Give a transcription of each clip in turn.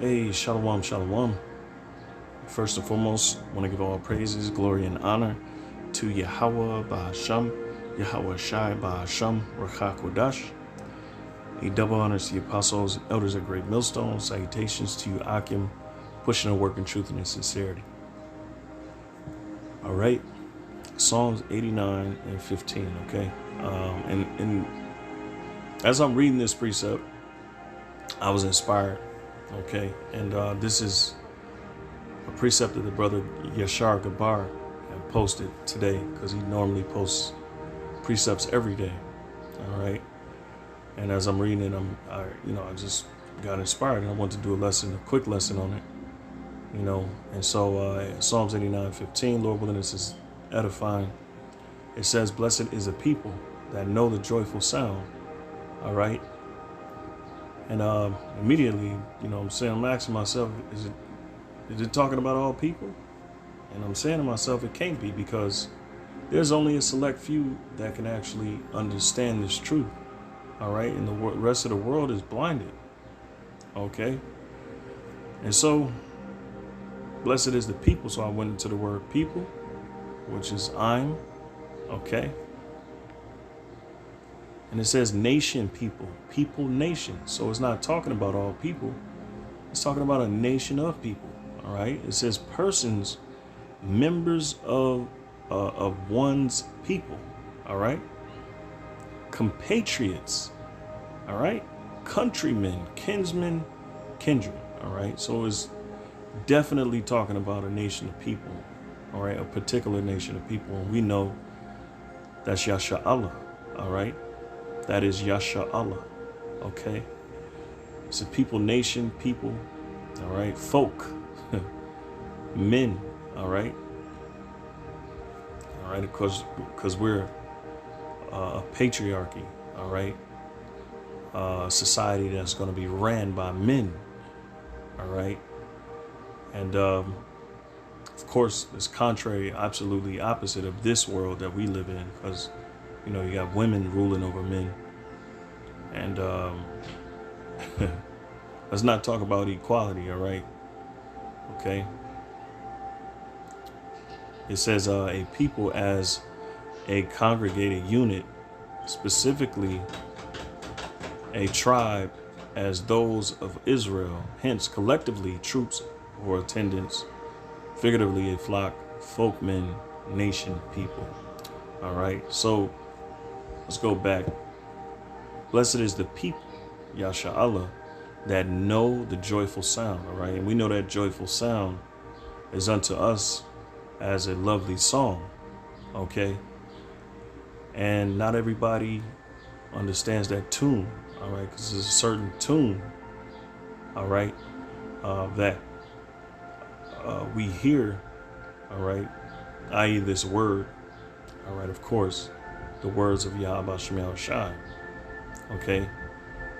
Hey, shalom, shalom. First and foremost, I want to give all praises, glory, and honor to Yahweh Bahasham, Yahweh Shai Bahasham, Rakha Kodash. A double honors to the apostles and elders at Great Millstone. Salutations to you, Akim, pushing and working truth and in sincerity. All right, Psalms 89 and 15, okay? And as I'm reading this precept, I was inspired, okay? And this is a precept that the brother Yashar Gabar had posted today, because he normally posts precepts every day. All right. And as I'm reading it, I just got inspired and I want to do a quick lesson on it, And so Psalms 89:15, Lord willing, this is edifying. It says, blessed is a people that know the joyful sound. All right. And immediately, I'm asking myself, is it talking about all people? And I'm saying to myself, it can't be, because there's only a select few that can actually understand this truth. All right. And the rest of the world is blinded. Okay. And so blessed is the people. So I went into the word people, which is I'm. Okay. And it says nation, people, nation. So it's not talking about all people. It's talking about a nation of people. All right. It says persons, members of one's people. All right. Compatriots. All right. Countrymen, kinsmen, kindred. All right. So it's definitely talking about a nation of people. All right. A particular nation of people. And we know that's Yasha Allah. All right. That is Yasha Allah. Okay. It's a people, nation, people. All right. Folk. Men. All right. All right. Because we're a patriarchy. All right. Society that's going to be ran by men. All right. And of course, it's contrary, absolutely opposite of this world that we live in, because you got women ruling over men. And let's not talk about equality. All right. Okay. It says a people as a congregated unit, specifically a tribe as those of Israel, hence collectively troops or attendants, figuratively a flock, folkmen, nation, people. All right, so let's go back. Blessed is the people, Yasha Allah, that know the joyful sound. All right, and we know that joyful sound is unto us as a lovely song. Okay, and not everybody understands that tune. All right, because there's a certain tune, all right, that we hear, all right, i.e. this word, all right, of course, the words of Yahweh Shemel Shai, okay.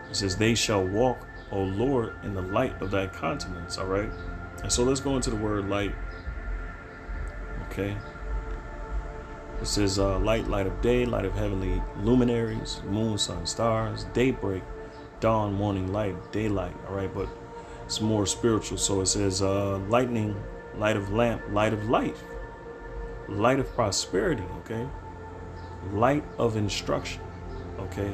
It says, they shall walk, O Lord, in the light of thy countenance, all right. And so let's go into the word light, okay. It says light, light of day, light of heavenly luminaries, moon, sun, stars, daybreak, dawn, morning light, daylight. All right, but it's more spiritual. So it says lightning, light of lamp, light of life, light of prosperity. Okay, light of instruction. Okay,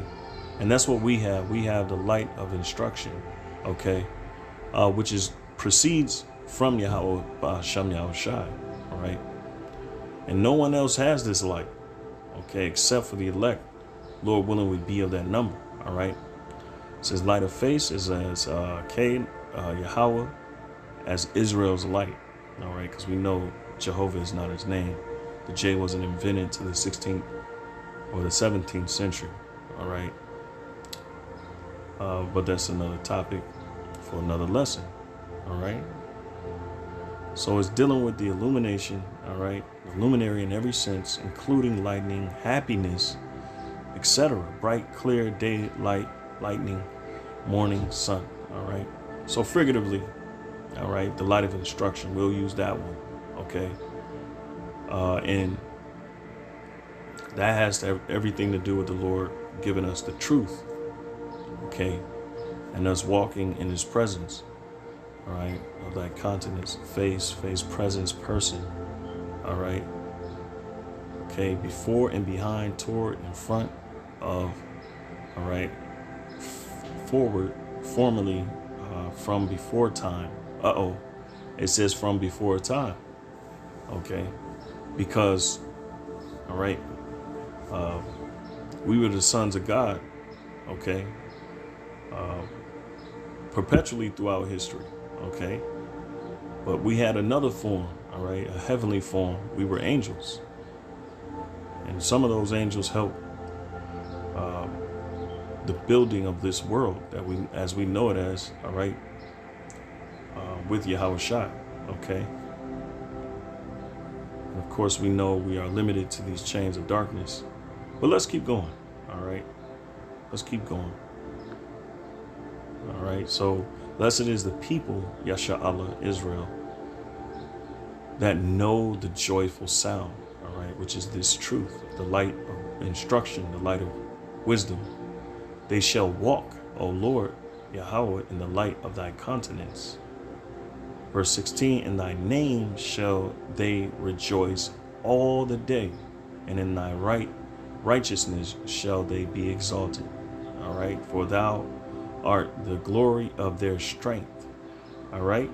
and that's what we have. We have the light of instruction. Okay, which proceeds from Yahweh Ba'asham Yahweh Shai. All right. And no one else has this light, okay, except for the elect. Lord willing, we be of that number, all right? It says light of face is as Yahweh, as Israel's light, all right? Because we know Jehovah is not his name. The J wasn't invented to the 16th or the 17th century, all right? But that's another topic for another lesson, all right? So it's dealing with the illumination, all right? The luminary in every sense, including lightning, happiness, etc. Bright, clear daylight, lightning, morning, sun, all right? So figuratively, all right, the light of instruction, we'll use that one, okay? And that has everything to do with the Lord giving us the truth, okay? And us walking in his presence. all right, of thy countenance, face, presence, person, all right, okay, before and behind, toward and front of, all right, forward, formerly, from before time. It says from before time, okay, because, all right, we were the sons of God, okay, perpetually throughout history, okay, but we had another form, all right, a heavenly form. We were angels, and some of those angels helped the building of this world that we, as we know it as, all right, with Yahweh Shai, okay. And of course, we know we are limited to these chains of darkness, but let's keep going, all right. Let's keep going. All right. So blessed is the people, Yasha Allah, Israel, that know the joyful sound, all right, which is this truth, the light of instruction, the light of wisdom. They shall walk, O Lord, Yahweh, in the light of thy countenance. Verse 16, in thy name shall they rejoice all the day, and in thy righteousness shall they be exalted. All right, for thou art the glory of their strength. All right.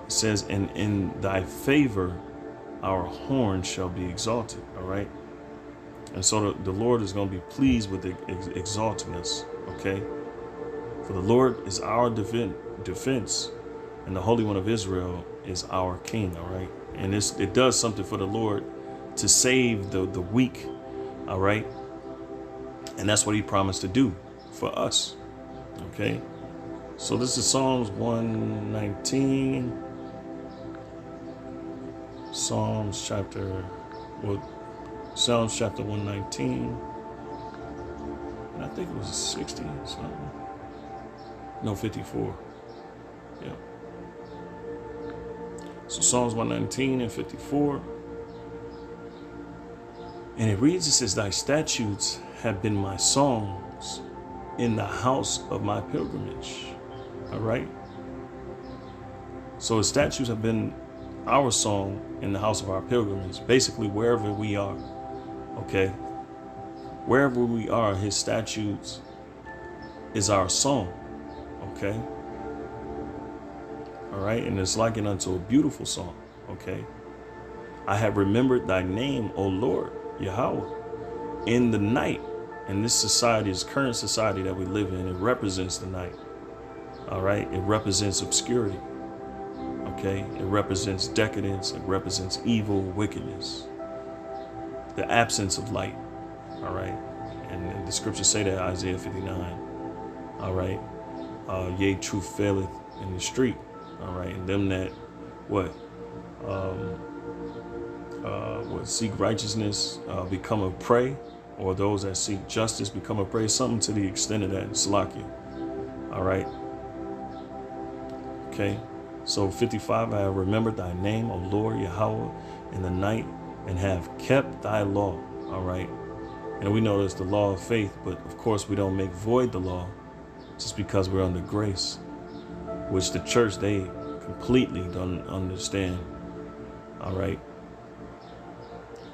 It says, and in thy favor our horn shall be exalted. All right. And so the Lord is going to be pleased with exalting us. Okay. For the Lord is our defense, and the Holy One of Israel is our King. All right. And it does something for the Lord to save the weak. All right. And that's what he promised to do for us. Okay. So this is Psalms 119. Psalms chapter 119. And I think it was 60 or something. No, 54. Yeah. So Psalms 119 and 54. And it reads, it says, thy statutes have been my songs in the house of my pilgrimage. All right. So the statutes have been our song in the house of our pilgrimage, basically wherever we are. Okay. Wherever we are, his statutes is our song. Okay. All right. And it's likened unto a beautiful song. Okay. I have remembered thy name, O Lord, Yahweh, in the night. And this society, this current society that we live in, it represents the night. All right. It represents obscurity. Okay. It represents decadence. It represents evil, wickedness, the absence of light. All right. And the scriptures say that, Isaiah 59. All right. Yea, truth faileth in the street. All right. And them that seek righteousness become a prey, or those that seek justice become a prey, something to the extent of that. Salakia. All right. Okay. So 55, I have remembered thy name, O Lord Yahweh, in the night, and have kept thy law. All right. And we know there's the law of faith, but of course we don't make void the law just because we're under grace, which the church, they completely don't understand. All right.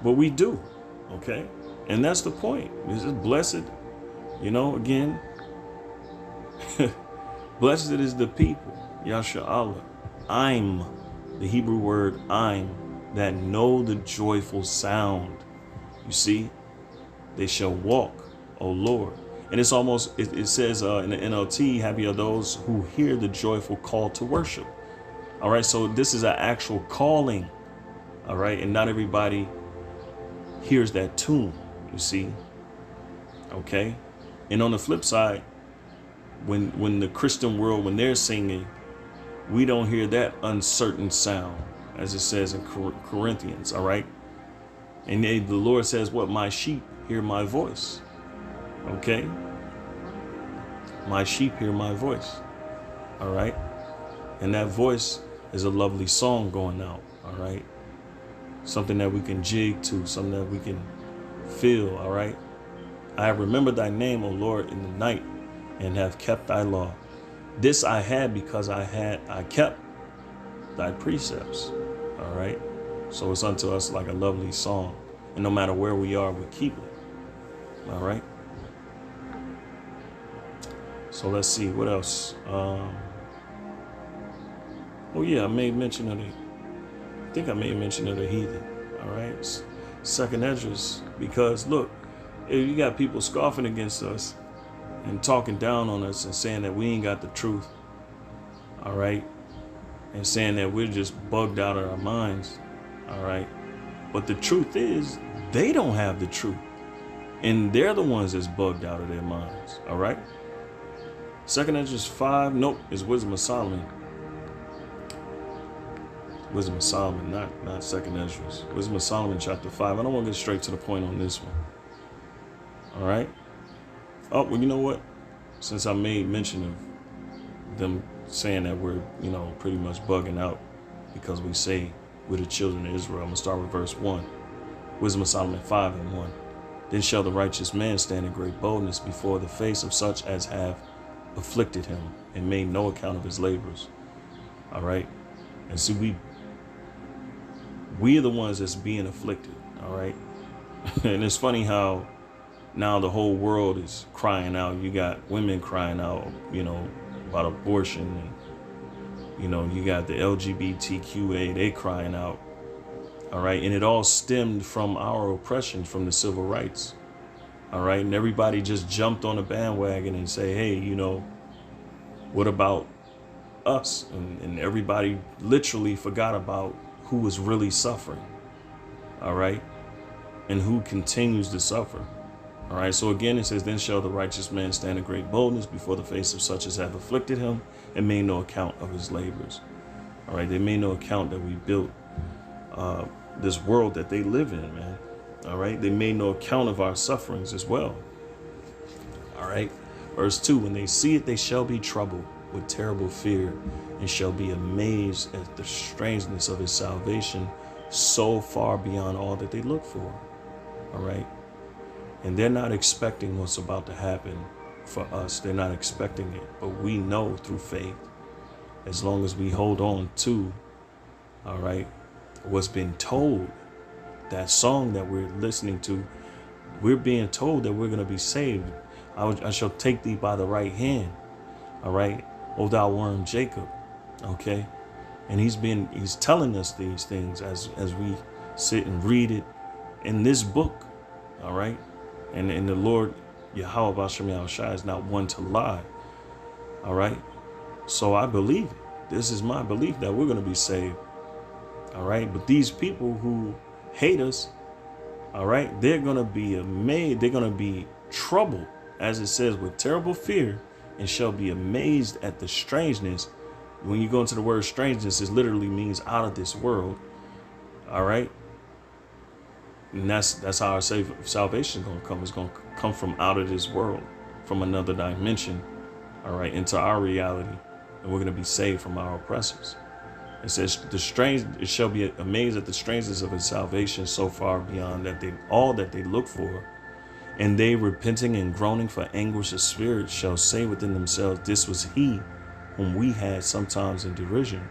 But we do. Okay. And that's the point. This is blessed, again, blessed is the people, Yasha Allah. I'm, the Hebrew word I'm, that know the joyful sound. You see, they shall walk, O Lord. And it's almost, it says in the NLT, happy are those who hear the joyful call to worship. All right. So this is an actual calling. All right. And not everybody hears that tune, you see. Okay. And on the flip side, when the Christian world, when they're singing, we don't hear that uncertain sound, as it says in Corinthians. All right. And the Lord says, what? My sheep hear my voice. Okay. My sheep hear my voice. All right. And that voice is a lovely song going out. All right. Something that we can jig to, something that we can feel. All right. I have remembered thy name, O Lord, in the night, and have kept thy law. This I had because I kept thy precepts. All right. So it's unto us like a lovely song. And no matter where we are, we keep it. All right. So let's see what else. Oh yeah, I made mention of the heathen. All right. Second Esdras, because look, if you got people scoffing against us and talking down on us and saying that we ain't got the truth. All right. And saying that we're just bugged out of our minds. All right. But the truth is, they don't have the truth. And they're the ones that's bugged out of their minds. All right. Second Esdras 5. Nope. It's Wisdom of Solomon. Wisdom of Solomon, not Second Esdras. Wisdom of Solomon, chapter 5. I don't want to get straight to the point on this one. All right. Oh, well, you know what? Since I made mention of them saying that we're, pretty much bugging out because we say we're the children of Israel, I'm going to start with verse 1. Wisdom of Solomon 5 and 1. Then shall the righteous man stand in great boldness before the face of such as have afflicted him and made no account of his labors. All right. And see, we are the ones that's being afflicted. All right. And it's funny how now the whole world is crying out. You got women crying out, about abortion. And, you got the LGBTQA, they crying out. All right. And it all stemmed from our oppression from the civil rights. All right. And everybody just jumped on the bandwagon and say, hey, what about us? And everybody literally forgot about who was really suffering. All right. And who continues to suffer. All right. So again, it says, then shall the righteous man stand in great boldness before the face of such as have afflicted him and made no account of his labors. All right. They made no account that we built this world that they live in, man. All right. They made no account of our sufferings as well. All right. Verse 2, when they see it, they shall be troubled with terrible fear and shall be amazed at the strangeness of his salvation so far beyond all that they look for. All right. And they're not expecting what's about to happen for us. They're not expecting it. But we know through faith, as long as we hold on to, all right, what's been told, that song that we're listening to, we're being told that we're going to be saved. I shall take thee by the right hand. All right. O thou worm Jacob. OK. And he's telling us these things as we sit and read it in this book. All right. And the Lord, Yahweh Bashem Yahushua, is not one to lie. All right. So I believe it. This is my belief that we're going to be saved. All right. But these people who hate us, all right, they're going to be amazed. They're going to be troubled, as it says, with terrible fear, and shall be amazed at the strangeness. When you go into the word strangeness, it literally means out of this world. All right. And that's how our salvation is going to come. It's going to come from out of this world, from another dimension. All right. Into our reality. And we're going to be saved from our oppressors. It says it shall be amazed at the strangeness of his salvation so far beyond all that they look for. And they, repenting and groaning for anguish of spirit, shall say within themselves, this was he whom we had sometimes in derision,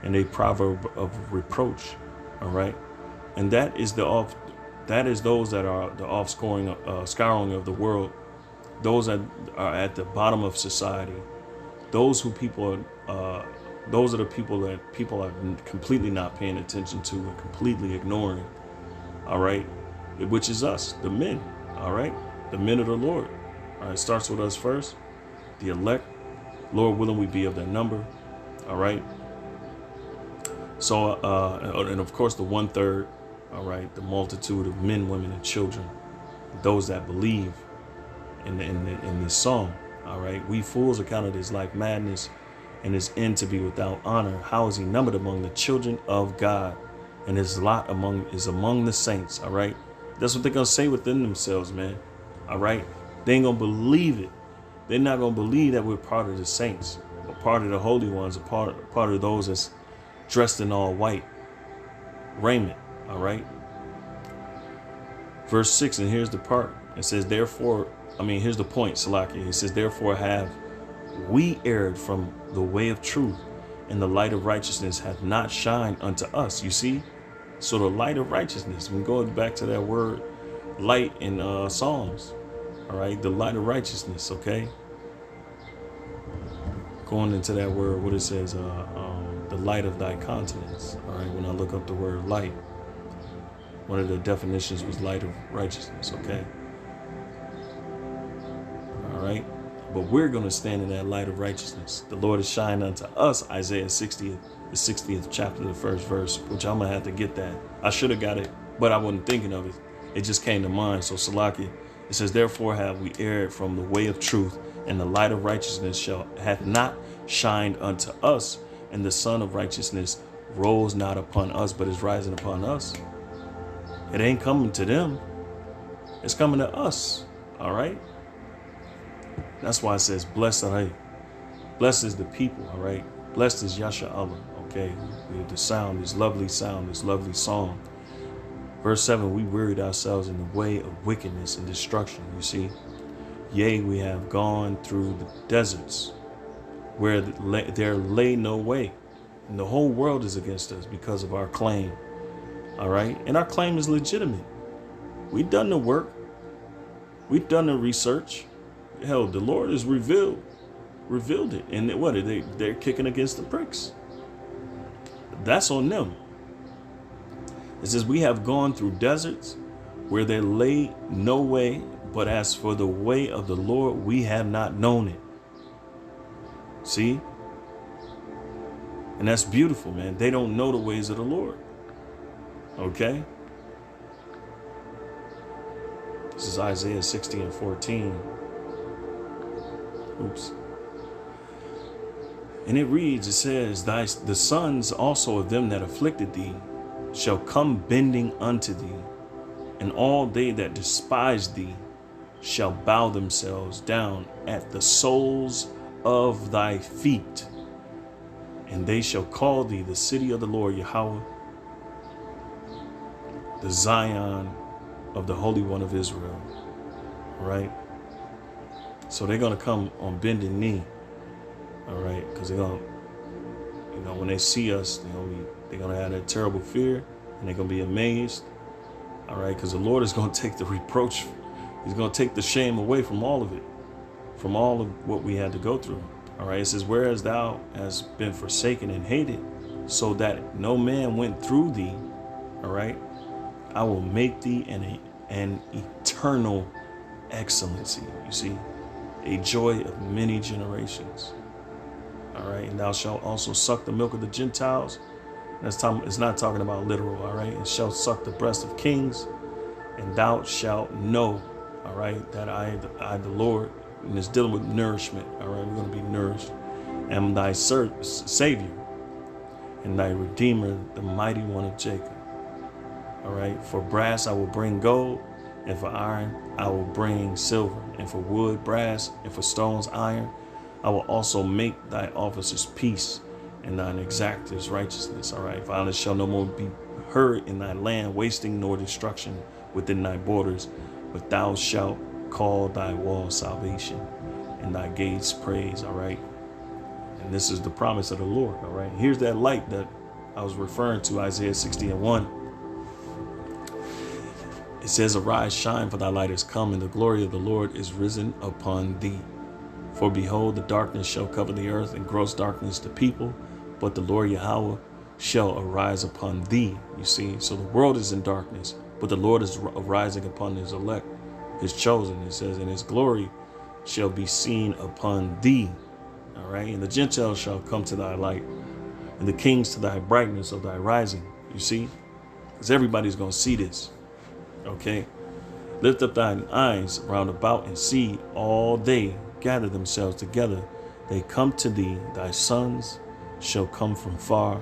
and a proverb of reproach. All right. And that is those that are the scouring of the world, those that are at the bottom of society, those are the people that people are completely not paying attention to and completely ignoring. All right. Which is us, the men. All right. The men of the Lord. All right. Starts with us first. The elect. Lord willing, we be of their number. All right. So, and of course, the 1/3. All right. The multitude of men, women, and children. Those that believe in this song. All right. We fools are counted as like madness, and his end to be without honor. How is he numbered among the children of God? And his lot is among the saints. All right. That's what they're going to say within themselves, man. All right. They ain't going to believe it. They're not going to believe that we're part of the saints, or part of the holy ones, or part of those that's dressed in all white raiment. All right. Verse 6. And here's the part. It says, here's the point, Salaki. It says, therefore have we erred from the way of truth, and the light of righteousness hath not shined unto us. You see? So the light of righteousness, we go back to that word light in Psalms. All right, the light of righteousness, okay? Going into that word, what it says, the light of thy countenance. All right, when I look up the word light, one of the definitions was light of righteousness, okay? All right, but we're going to stand in that light of righteousness. The Lord is shining unto us, Isaiah 60th, the 60th chapter, the first verse, which I'm going to have to get that. I should have got it, but I wasn't thinking of it. It just came to mind. So Salaki, it says, therefore have we erred from the way of truth, and the light of righteousness hath not shined unto us, and the sun of righteousness rose not upon us, but is rising upon us. It ain't coming to them. It's coming to us. All right. That's why it says, blessed are they. Blessed is the people. All right. Blessed is Yasha Allah. Okay. The sound, this lovely sound, this lovely song. Verse 7, we wearied ourselves in the way of wickedness and destruction. You see, yea, we have gone through the deserts where there lay no way. And the whole world is against us because of our claim. All right. And our claim is legitimate. We've done the work. We've done the research. Hell, the Lord has revealed it. And what are they're kicking against the pricks. That's on them. It says, we have gone through deserts where there lay no way, but as for the way of the Lord, we have not known it. See? And that's beautiful, man. They don't know the ways of the Lord. Okay? This is Isaiah 60 and 14. Oops. And it reads, it says, the sons also of them that afflicted thee shall come bending unto thee, and all they that despise thee shall bow themselves down at the soles of thy feet, and they shall call thee the city of the Lord Yahweh, the Zion of the Holy One of Israel. Right? So they're going to come on bending knee. All right? Because they're going to, when they see us, they're going to have that terrible fear, and they're going to be amazed. All right? Because the Lord is going to take the reproach. He's going to take the shame away from all of it, from all of what we had to go through. All right? It says, whereas thou hast been forsaken and hated, so that no man went through thee, all right, I will make thee an eternal excellency. You see, a joy of many generations. All right. And thou shalt also suck the milk of the Gentiles. That's time. It's not talking about literal. All right. And shalt suck the breast of kings. And thou shalt know, all right, that I the Lord, and it's dealing with nourishment. All right. We're going to be nourished. Am thy Savior and thy Redeemer, the mighty one of Jacob. All right. For brass I will bring gold, and for iron I will bring silver, and for wood brass, and for stones iron. I will also make thy officers peace, and thine exactors righteousness. All right. Violence shall no more be heard in thy land, wasting nor destruction within thy borders. But thou shalt call thy walls salvation, and thy gates praise. All right. And this is the promise of the Lord. All right. Here's that light that I was referring to, Isaiah 60 and 1. It says, arise, shine, for thy light is come, and the glory of the Lord is risen upon thee. For behold, the darkness shall cover the earth, and gross darkness the people, but the Lord Yahweh shall arise upon thee. You see, so the world is in darkness, but the Lord is arising upon his elect, his chosen. It says, and his glory shall be seen upon thee. All right. And the Gentiles shall come to thy light, and the kings to thy brightness of thy rising. You see, because everybody's going to see this. Okay. Lift up thine eyes round about and see all they gather themselves together. They come to thee. Thy sons shall come from far,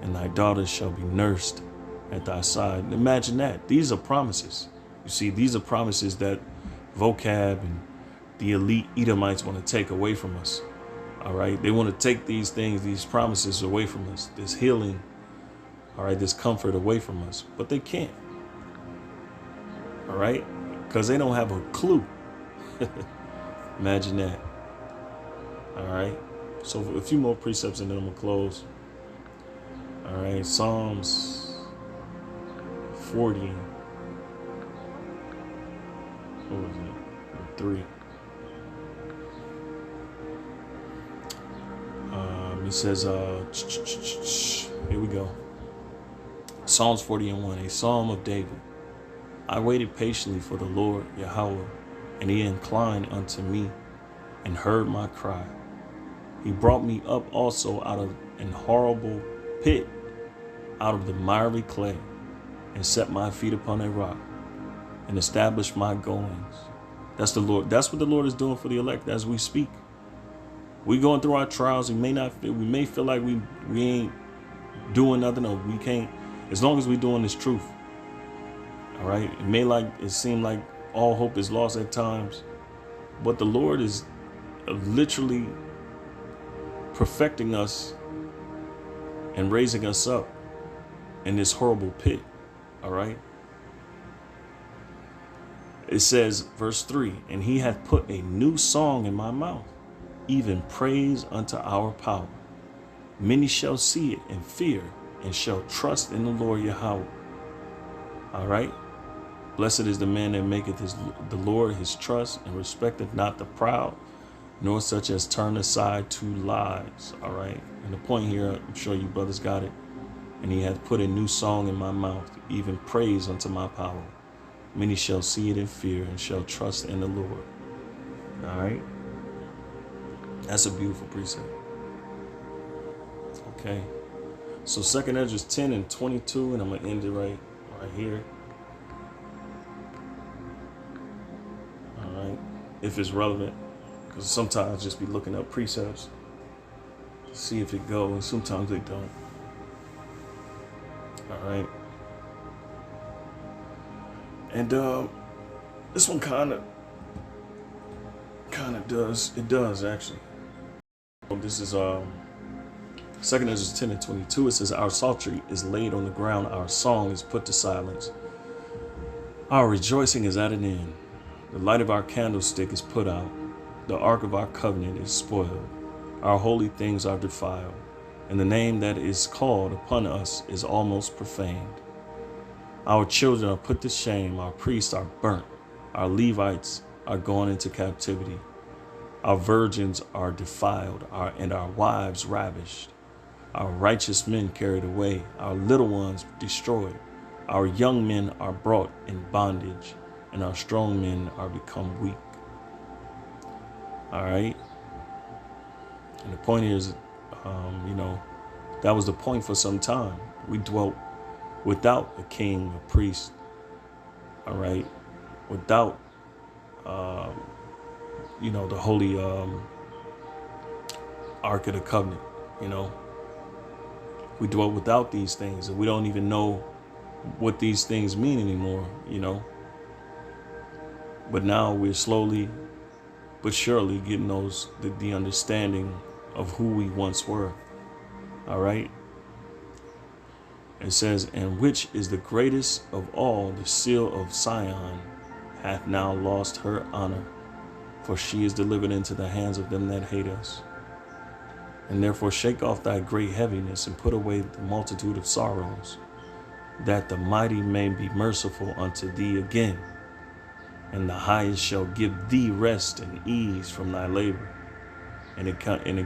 and thy daughters shall be nursed at thy side. Imagine that. These are promises. You see, these are promises that vocab and the elite Edomites want to take away from us. All right. They want to take these things, these promises away from us, this healing, all right, this comfort away from us, but they can't. All right. Because they don't have a clue. Imagine that. All right. So a few more precepts and then I'm going to close. All right. Psalms 40. What was it? 3. He says, here we go. Psalms 40:1, a psalm of David. I waited patiently for the Lord, Yahweh, and he inclined unto me and heard my cry. He brought me up also out of an horrible pit, out of the miry clay, and set my feet upon a rock, and established my goings. That's the Lord. That's what the Lord is doing for the elect as we speak. We going through our trials. We may feel like we ain't doing nothing, or we can't, as long as we doing this truth. All right. It seem like all hope is lost at times, but the Lord is literally perfecting us and raising us up in this horrible pit. All right. It says, verse 3, and he hath put a new song in my mouth, even praise unto our power. Many shall see it and fear, and shall trust in the Lord Yahweh. All right. Blessed is the man that maketh the Lord his trust, and respecteth not the proud, nor such as turn aside to lies. All right. And the point here, I'm sure you brothers got it. And he hath put a new song in my mouth, even praise unto my power. Many shall see it and fear, and shall trust in the Lord. All right. That's a beautiful precept. Okay. So 2 Ezra 10:22, and I'm going to end it right here. All right. If it's relevant, because sometimes just be looking up precepts to see if it goes, and sometimes they don't. All right. And this one kind of does actually. This is 2 Ezra 10:22. It says, our psaltery is laid on the ground, our song is put to silence, our rejoicing is at an end. The light of our candlestick is put out, the ark of our covenant is spoiled, our holy things are defiled, and the name that is called upon us is almost profaned. Our children are put to shame, our priests are burnt, our Levites are gone into captivity. Our virgins are defiled, and our wives ravished. Our righteous men carried away, our little ones destroyed. Our young men are brought in bondage, and our strong men are become weak. All right. And the point is, that was the point for some time. We dwelt without a king, a priest. All right. Without, the holy Ark of the Covenant, We dwelt without these things, and we don't even know what these things mean anymore, But now we're slowly but surely getting the understanding of who we once were. All right. It says, and which is the greatest of all, the seal of Sion hath now lost her honor, for she is delivered into the hands of them that hate us. And therefore shake off thy great heaviness, and put away the multitude of sorrows, that the mighty may be merciful unto thee again, and the highest shall give thee rest and ease from thy labor. And it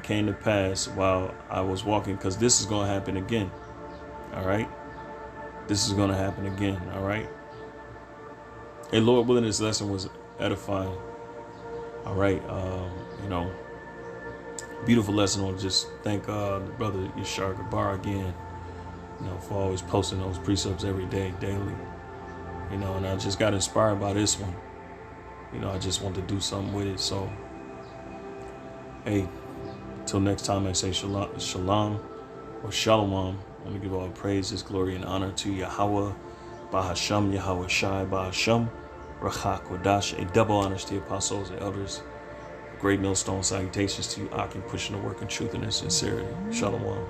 came to pass while I was walking, because this is going to happen again. All right. This is going to happen again. All right. Hey, Lord willing, this lesson was edifying. All right. Beautiful lesson. I want to just thank the brother Yashar Gabar again, for always posting those precepts every day, daily, and I just got inspired by this one. I just want to do something with it. So, hey, till next time, I say shalom or shalom. I want to give all praises, glory, and honor to Yahweh, Bahasham, Yahweh Shai, Bahasham, Rachak, Kodash, a double honors to the apostles and elders. Great millstone salutations to you, Akim, pushing the work in truth and in sincerity. Shalom.